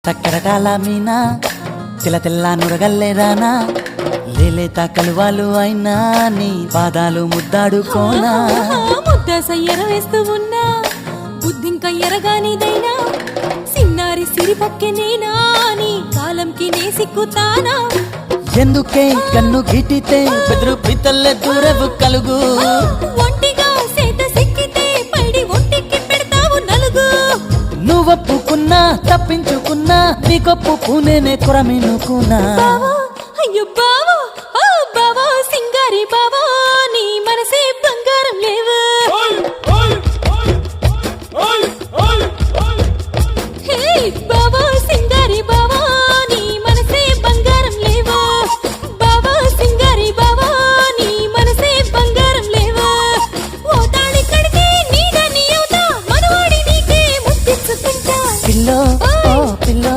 చక్కరటాల మీనా తెల్ల తెల్ల నురగల్లే రానా లేలేత కలువాలు అయినా నీ పాదాలు ముద్దాడుకోనా ముద్ద సయ్యర వేస్తూ ఉన్నా బుద్ధింక ఎరగానిదైనా సిన్నారి సిరిపక్కె నేనా నీ కాలంకి నే సిక్కుతానా ఎందుకే కన్ను గిటితే బెదురు పితల్లే దూరవు కలుగు ఒంటిగా సేత సిక్కితే పైడి ఒంటికి పెడతావు నలుగు నువ్వొప్పుకున్నా తప్పించుకున్నా నీకొప్పుకునేనే కొరమినుకున్నా అయ్యో బావ